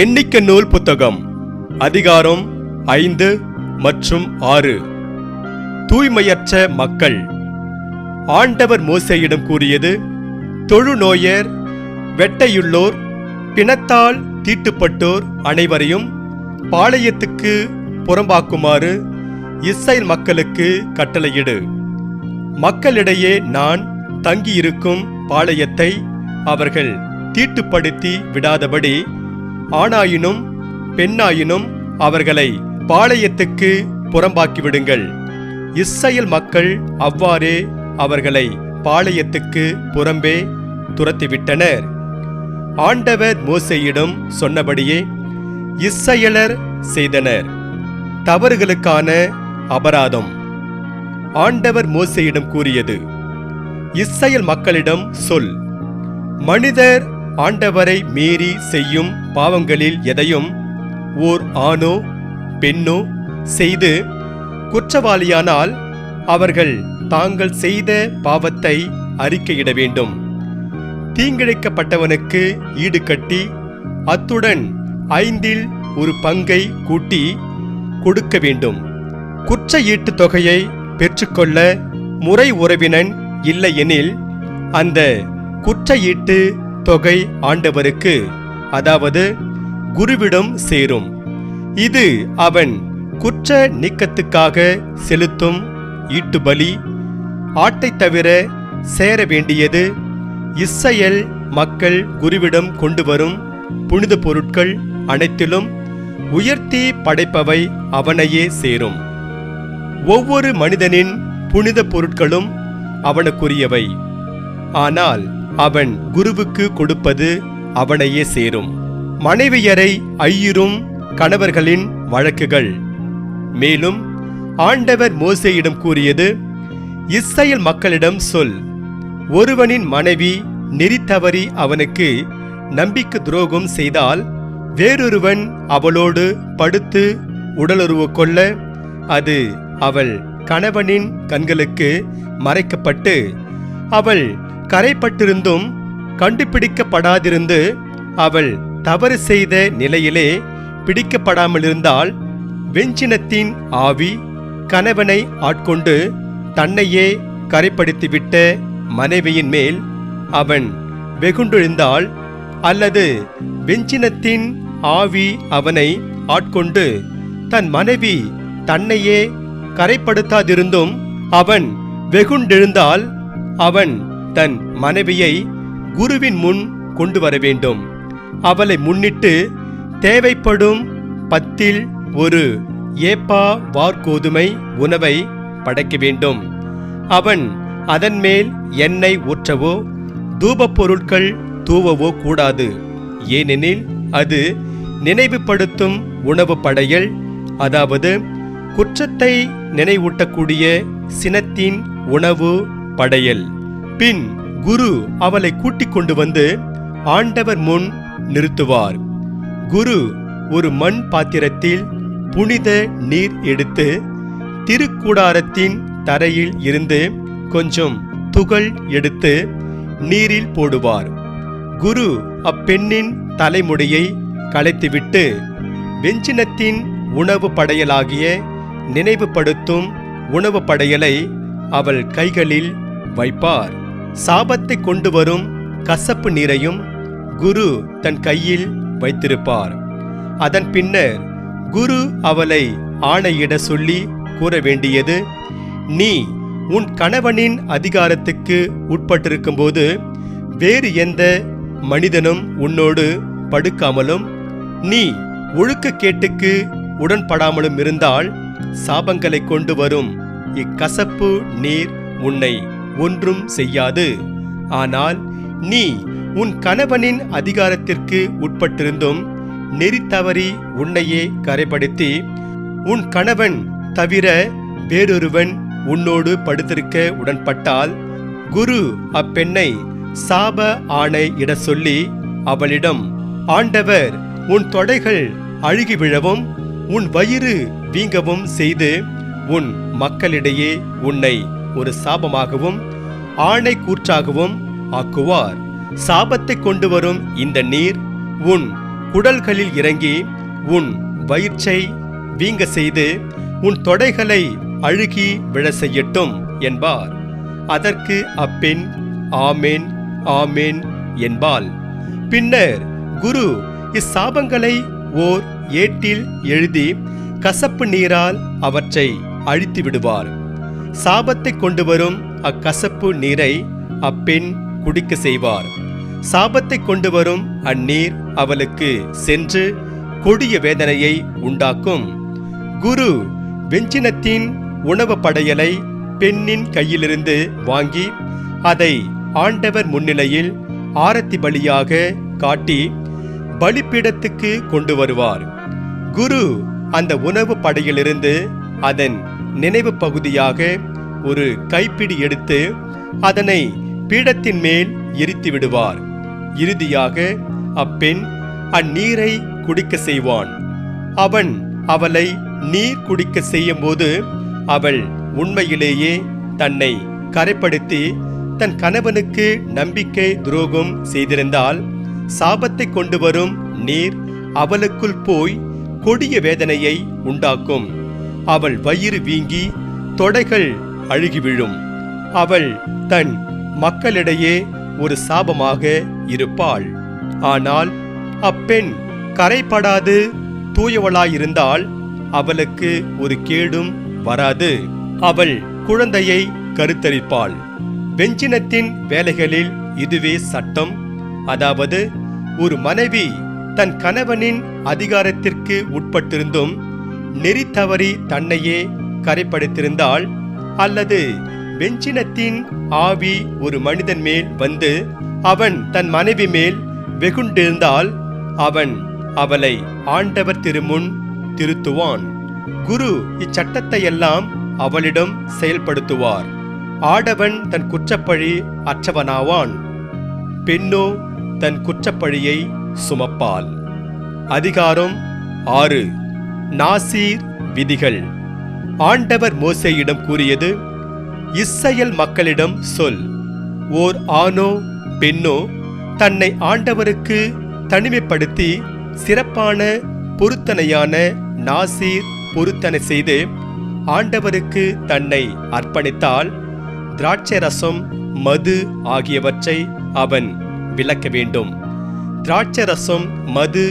எண்ணிக்கை நூல் புத்தகம் அதிகாரம் 5 மற்றும் 6. தூய்மையற்ற மக்கள். ஆண்டவர் மோசேயிடம் கூறியது: தொழுநோயர், வெட்டையுள்ளோர், பிணத்தால் தீட்டுப்பட்டோர் அனைவரையும் பாளையத்துக்கு புறம்பாக்குமாறு இஸ்ரவேல் மக்களுக்கு கட்டளையிடு. மக்களிடையே நான் தங்கியிருக்கும் பாளையத்தை அவர்கள் தீட்டுப்படுத்தி விடாதபடி ஆணாயினும் பெண்ணாயினும் அவர்களை பாளையத்துக்கு புறம்பாக்கிவிடுங்கள். இஸ்ரவேல் மக்கள் அவ்வாறே அவர்களை பாளையத்துக்கு புறம்பே துரத்திவிட்டனர். ஆண்டவர் மோசேயிடம் சொன்னபடியே இஸ்ரவேலர் செய்தனர். தவறுகளுக்கான அபராதம். ஆண்டவர் மோசேயிடம் கூறியது: இஸ்ரவேல் மக்களிடம் சொல், மனிதர் ஆண்டவரை மீறி செய்யும் பாவங்களில் எதையும் ஓர் ஆணோ பெண்ணோ செய்து குற்றவாளியானால் அவர்கள் தாங்கள் செய்த பாவத்தை அறிக்கையிட வேண்டும். தீங்கிழைக்கப்பட்டவனுக்கு ஈடுகட்டி அத்துடன் 1/5 பங்கை கூட்டி கொடுக்க வேண்டும். குற்ற ஈட்டுத் தொகையை பெற்றுக்கொள்ள முறை உறவினன் இல்லையெனில் அந்த குற்ற ஈட்டு தொகை ஆண்டவருக்கு, அதாவது குருவிடம் சேரும். இது அவன் குற்ற நீக்கத்துக்காக செலுத்தும் ஈட்டுபலி. ஆட்டைத் தவிர சேர வேண்டியது இஸ்ரவேல் மக்கள் குருவிடம் கொண்டு வரும் புனித பொருட்கள் அனைத்திலும் உயர்த்தி படைப்பவை அவனையே சேரும். ஒவ்வொரு மனிதனின் புனித பொருட்களும் அவனுக்குரியவை, ஆனால் அவன் குருவுக்கு கொடுப்பது அவனையே சேரும். மனைவியரை ஐயுறும் கணவர்களின் வழக்குகள். மேலும் ஆண்டவர் மோசேயிடம் கூறியது: இஸ்ரவேல் மக்களிடம் சொல், ஒருவனின் மனைவி நெறி தவறி அவனுக்கு நம்பிக்கை துரோகம் செய்தால் வேறொருவன் அவளோடு படுத்து உடலுறவு கொள்ள அது அவள் கணவனின் கண்களுக்கு மறைக்கப்பட்டு அவள் கரைப்பட்டிருந்தும் கண்டுபிடிக்கப்படாதிருந்து அவள் தவறு செய்த நிலையிலே பிடிக்கப்படாமலிருந்தால், வெஞ்சினத்தின் ஆவி கணவனை ஆட்கொண்டு தன்னையே கரைப்படுத்திவிட்ட மனைவியின் மேல் அவன் வெகுண்டெழுந்தால், அல்லது வெஞ்சினத்தின் ஆவி அவனை ஆட்கொண்டு தன் மனைவி தன்னையே கரைப்படுத்தாதிருந்தும் அவன் வெகுண்டெழுந்தால், அவன் தன் மனைவியை குருவின் முன் கொண்டு வர வேண்டும். அவளை முன்னிட்டு தேவைப்படும் 10 ஏப்பா வார்கோதுமை உணவை படைக்க வேண்டும். அவன் அதன் மேல் எண்ணெய் ஊற்றவோ தூபப் பொருட்கள் தூவவோ கூடாது. ஏனெனில் அது நினைவுபடுத்தும் உணவு படையல், அதாவது குற்றத்தை நினைவூட்டக்கூடிய சினத்தின் உணவு படையல். பின் குரு அவளை கூட்டிக் கொண்டு வந்து ஆண்டவர் முன் நிறுத்துவார். குரு ஒரு மண் பாத்திரத்தில் புனித நீர் எடுத்து திருக்கூடாரத்தின் தரையில் இருந்து கொஞ்சம் துகள் எடுத்து நீரில் போடுவார். குரு அப்பெண்ணின் தலைமுடியை களைத்துவிட்டு வெஞ்சினத்தின் உணவு படையலாகிய நினைவுபடுத்தும் உணவு படையலை அவள் கைகளில் வைப்பார். சாபத்தை கொண்டு வரும் கசப்பு நீரையும் குரு தன் கையில் வைத்திருப்பார். அதன் பின்னர் குரு அவளை ஆணையிட சொல்லி கூற வேண்டியது: நீ உன் கணவனின் அதிகாரத்துக்கு உட்பட்டிருக்கும்போது வேறு எந்த மனிதனும் உன்னோடு படுக்காமலும் நீ ஒழுக்கக்கேட்டுக்கு உடன்படாமலும் இருந்தால், சாபங்களை கொண்டு வரும் இக்கசப்பு நீர் உன்னை ஒன்றும் செய்யாது. ஆனால் நீ உன் கணவனின் அதிகாரத்திற்கு உட்பட்டிருந்தும் நெறி தவறி உன்னையே கரைப்படுத்தி உன் கணவன் தவிர வேறொருவன் உன்னோடு படுத்திருக்க உடன்பட்டால், குரு அப்பெண்ணை சாப ஆணை இட சொல்லி அவளிடம்: ஆண்டவர் உன் தொடைகள் அழுகி விழவும் உன் வயிறு வீங்கவும் செய்து உன் மக்களிடையே உன்னை ஒரு சாபமாகவும் ஆணை கூற்றாகவும் ஆக்குவார். சாபத்தை கொண்டு வரும் இந்த நீர் உன் குடல்களில் இறங்கி உன் வயிற்றை வீங்க செய்து உன் தொடைகளை அழுகி விழ செய்யட்டும் என்பார். அதற்கு அப்பெண் ஆமேன் ஆமேன் என்பாள். பின்னர் குரு இச்சாபங்களை ஓர் ஏட்டில் எழுதி கசப்பு நீரால் அவற்றை அழித்து விடுவார். சாபத்தை கொண்டு வரும் அக்கசப்பு நீரை அப்பெண் குடிக்க செய்வார். சாபத்தை கொண்டு வரும் அந்நீர் அவளுக்கு சென்று கொடிய வேதனையை உண்டாக்கும். குரு வெஞ்சினத்தின் உணவு படையலை பெண்ணின் கையிலிருந்து வாங்கி அதை ஆண்டவர் முன்னிலையில் ஆரத்தி பலியாக காட்டி பலிபீடத்துக்கு கொண்டு வருவார். குரு அந்த உணவு படையிலிருந்து அதன் நினைவு பகுதியாக ஒரு கைப்பிடி எடுத்து அதனை பீடத்தின் மேல் எரித்து விடுவார். இறுதியாக அப்பெண் அந்நீரை குடிக்க செய்வான். அவன் அவளை நீர் குடிக்க செய்யும் போது அவள் உண்மையிலேயே தன்னை கரைப்படுத்தி தன் கணவனுக்கு நம்பிக்கை துரோகம் செய்திருந்தால் சாபத்தை கொண்டு வரும் நீர் அவளுக்குள் போய் கொடிய வேதனையை உண்டாக்கும். அவள் வயிறு வீங்கி தொடைகள் அழுகி விழும். அவள் தன் மக்களிடையே ஒரு சாபமாக இருப்பாள். ஆனால் அப்பெண் கரைப்படாது தூயவளாயிருந்தால் அவளுக்கு ஒரு கேடும் வராது. அவள் குழந்தையை கருத்தரிப்பாள். வெஞ்சினத்தின் வேலைகளில் இதுவே சட்டம். அதாவது ஒரு மனைவி தன் கணவனின் அதிகாரத்திற்கு உட்பட்டிருந்தும் நெறி தவறி தன்னையே கரைப்படுத்திருந்தாள், அல்லது வெஞ்சினத்தின் ஆவி ஒரு மனிதன் மேல் வந்து அவன் தன் மனைவி மேல் வெகுண்டிருந்தால் அவன் அவளை ஆண்டவர் திருமுன் திருத்துவான். குரு இச்சட்டத்தை எல்லாம் அவளிடம் செயல்படுத்துவார். ஆடவன் தன் குற்றப்பழி அற்றவனாவான், பெண்ணோ தன் குற்றப்பழியை சுமப்பாள். அதிகாரம் 6. நாசீர் விதிகள். ஆண்டவர் மோசேயிடம் கூறியது, இஸ்ரவேல் மக்களிடம் சொல், ஓர் ஆணோ பெண்ணோ தன்னை ஆண்டவருக்கு தனிமைப்படுத்தி சிறப்பான பொருத்தனையான நாசீர் பொருத்தனை செய்து ஆண்டவருக்கு தன்னை அர்ப்பணித்தால் திராட்சை ரசம் மது ஆகியவற்றை அவன் விலக்க வேண்டும். திராட்சை ரசம் மது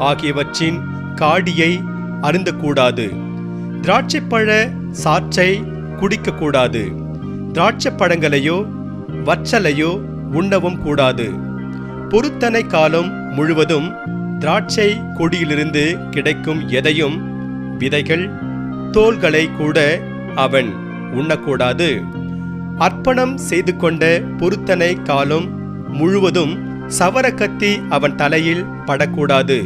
ஆகியவற்றின் காடியை அருந்தக்கூடாது. திராட்சைப்பழ சாற்றை குடிக்கக்கூடாது. திராட்சை பழங்களையோ வற்றலையோ உண்ணவும் கூடாது. பொருத்தனை காலம் முழுவதும் திராட்சை கொடியிலிருந்து கிடைக்கும் எதையும், விதைகள், தோல்களை கூட அவன் உண்ணக்கூடாது. அர்ப்பணம் செய்து கொண்ட பொருத்தனை காலம் முழுவதும் சவரக்கத்தி அவன் தலையில் படக்கூடாது.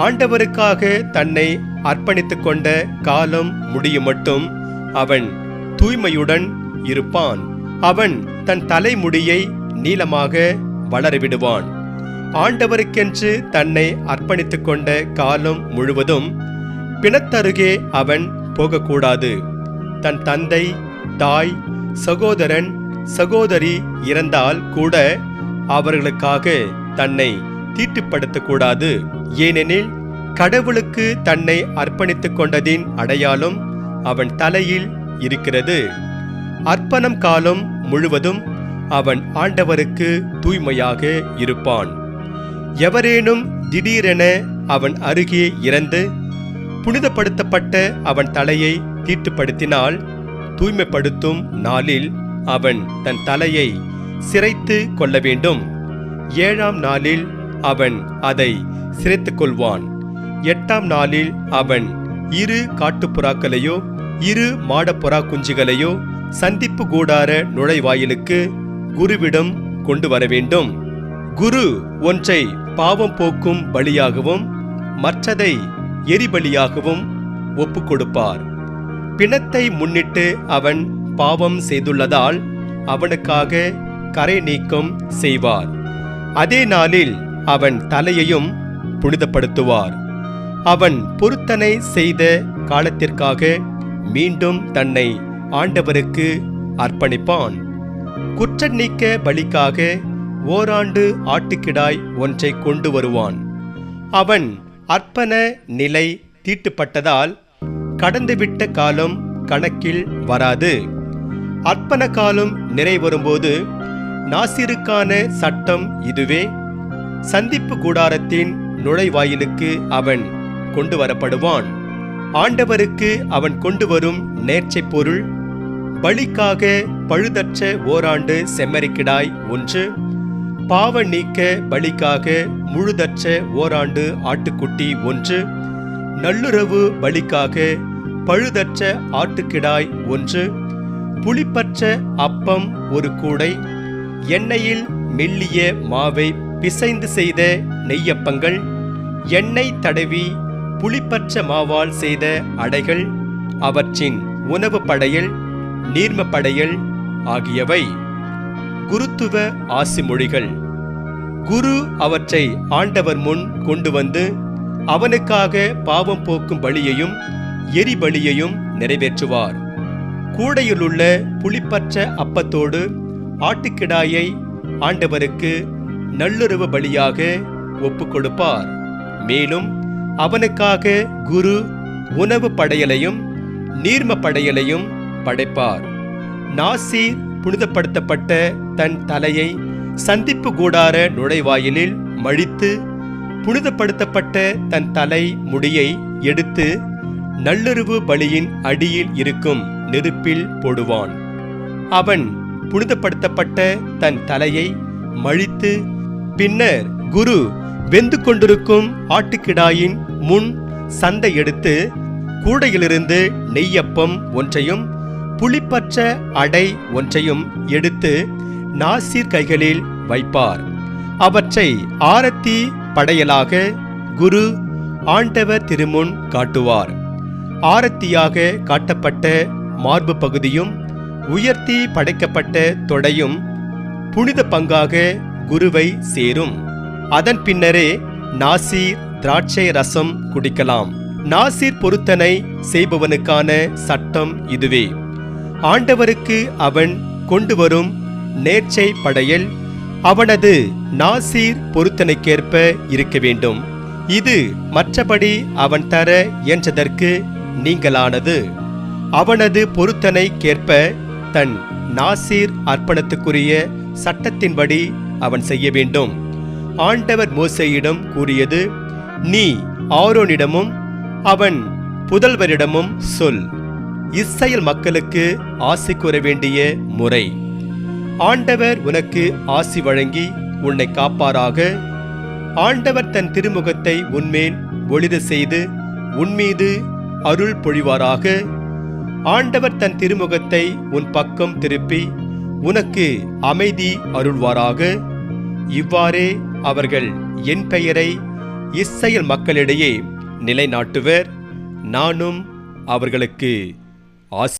ஆண்டவருக்காக தன்னை அர்ப்பணித்துக் கொண்ட காலம் முடியும் மட்டும் அவன் தூய்மையுடன் இருப்பான். அவன் தன் தலைமுடியை நீளமாக வளரவிடுவான். ஆண்டவருக்கென்று தன்னை அர்ப்பணித்துக் கொண்ட காலம் முழுவதும் பிணத்தருகே அவன் போகக்கூடாது. தன் தந்தை, தாய், சகோதரன், சகோதரி இறந்தால் கூட அவர்களுக்காக தன்னை தீட்டுப்படுத்தக்கூடாது. ஏனெனில் கடவுளுக்கு தன்னை அர்ப்பணித்துக் கொண்டதின் அடையாளம் அவன் தலையில் இருக்கிறது. அர்ப்பணம் காலம் முழுவதும் அவன் ஆண்டவருக்கு தூய்மையாக இருப்பான். எவரேனும் திடீரென அவன் அருகே இறந்து புனிதப்படுத்தப்பட்ட அவன் தலையை தீட்டுப்படுத்தினால் தூய்மைப்படுத்தும் நாளில் அவன் தன் தலையை சிரைத்து கொள்ள வேண்டும். 7ஆம் நாளில் அவன் அதை சிரைத்துக் கொள்வான். 8ஆம் நாளில் அவன் 2 காட்டுப்புறாக்களையோ 2 மாடப்புறா குஞ்சுகளையோ சந்திப்பு கூடார நுழைவாயிலுக்கு குருவிடம் கொண்டு வர வேண்டும். குரு ஒன்றை பாவம் போக்கும் பலியாகவும் மற்றதை எரிபலியாகவும் ஒப்புக் கொடுப்பார். பிணத்தை முன்னிட்டு அவன் பாவம் செய்துள்ளதால் அவனுக்காக கரை நீக்கம் செய்வார். அதே நாளில் அவன் தலையையும் புனிதப்படுத்துவார். அவன் பொருத்தனை செய்த காலத்திற்காக மீண்டும் தன்னை ஆண்டவருக்கு அர்ப்பணிப்பான். குற்ற நீக்க பலிக்காக ஓராண்டு ஆட்டுக்கிடாய் ஒன்றை கொண்டு வருவான். அவன் அர்ப்பண நிலை தீட்டுப்பட்டதால் கடந்துவிட்ட காலம் கணக்கில் வராது. அர்ப்பண காலம் நிறைவரும்போது நாசிருக்கான சட்டம் இதுவே. சந்திப்பு கூடாரத்தின் நுழைவாயிலுக்கு அவன் கொண்டு வரப்படுவான். ஆண்டவருக்கு அவன் கொண்டு வரும் நேர்ச்சை பொருள் பலிக்காக பழுதற்ற ஓராண்டு செம்மறிக்கிடாய் ஒன்று, பாவ நீக்க பலிக்காக முழுதற்ற ஓராண்டு ஆட்டுக்குட்டி ஒன்று, நல்லுறவு பலிக்காக பழுதற்ற ஆட்டுக்கிடாய் ஒன்று, புளிப்பற்ற அப்பம் ஒரு கூடை, எண்ணெயில் மெல்லிய மாவை பிசைந்து செய்த நெய்யப்பங்கள், எண்ணெய் தடவி புளிப்பற்ற மாவால் செய்த அடைகள், அவற்றின் உணவு படையல் நீர்ம படையல் ஆகியவை. குருத்துவ ஆசிமொழிகள். குரு அவற்றை ஆண்டவர் முன் கொண்டு வந்து அவனுக்காக பாவம் போக்கும் பலியையும் எரிபலியையும் நிறைவேற்றுவார். கூடையிலுள்ள புளிப்பற்ற அப்பத்தோடு ஆட்டுக்கிடாயை ஆண்டவருக்கு நல்லுறவு பலியாக ஒப்புக் கொடுப்பார். மேலும் அவனுக்காக குரு உணவு படையலையும் நீர்ம படையலையும் படைப்பார். நாசீர் புனிதப்படுத்தப்பட்ட தன் தலையை சந்திப்பு கூடார நுழைவாயிலில் மழித்து புனிதப்படுத்தப்பட்ட தன் தலை முடியை எடுத்து நல்லுறவு பலியின் அடியில் இருக்கும் நெருப்பில் போடுவான். அவன் புனிதப்படுத்தப்பட்ட தன் தலையை மழித்து பின்னர் குரு வெந்து கொண்டிருக்கும் ஆட்டுக்கிடாயின் முன் சண்டை எடுத்து கூடையிலிருந்து நெய்யப்பம் ஒன்றையும் புளிப்பற்ற அடை ஒன்றையும் எடுத்து நாசீர் கைகளில் வைப்பார். அவற்றை ஆரத்தி படையலாக குரு ஆண்டவர் திருமுன் காட்டுவார். ஆரத்தியாக காட்டப்பட்ட மார்பு பகுதியும் உயர்த்தி படைக்கப்பட்ட தொடையும் புனித பங்காக குருவை சேரும். அதன் பின்னரே நாசீர் திராட்சை ரசம் குடிக்கலாம். நாசீர் பொருத்தனை செய்பவனுக்கான சட்டம் இதுவே. ஆண்டவருக்கு அவன் கொண்டு வரும் நேர்ச்சை படையல் அவனது நாசீர் பொருத்தனைக்கேற்ப இருக்க வேண்டும். இது மற்றபடி அவன் தர இயன்றதற்கு நீங்களானது. அவனது பொருத்தனைக்கேற்ப தன் நாசீர் அர்ப்பணத்துக்குரிய சட்டத்தின்படி அவன் செய்ய வேண்டும். ஆண்டவர் மோசேயிடம் கூறியது, நீ ஆரோனிடமும் அவன் புதல்வரிடமும் சொல், இஸ்ரவேல் மக்களுக்கு ஆசி கூற வேண்டிய முறை. ஆண்டவர் உனக்கு ஆசி வழங்கி உன்னை காப்பாராக. ஆண்டவர் தன் திருமுகத்தை உன்மேல் ஒளிர செய்து உன்மீது அருள் பொழிவாராக. ஆண்டவர் தன் திருமுகத்தை உன் பக்கம் திருப்பி உனக்கு அமைதி அருள்வாராக. இவ்வாறே அவர்கள் என் பெயரை இஸ்ரவேல் மக்களிடையே நிலைநாட்டுவர். நானும் அவர்களுக்கு ஆசி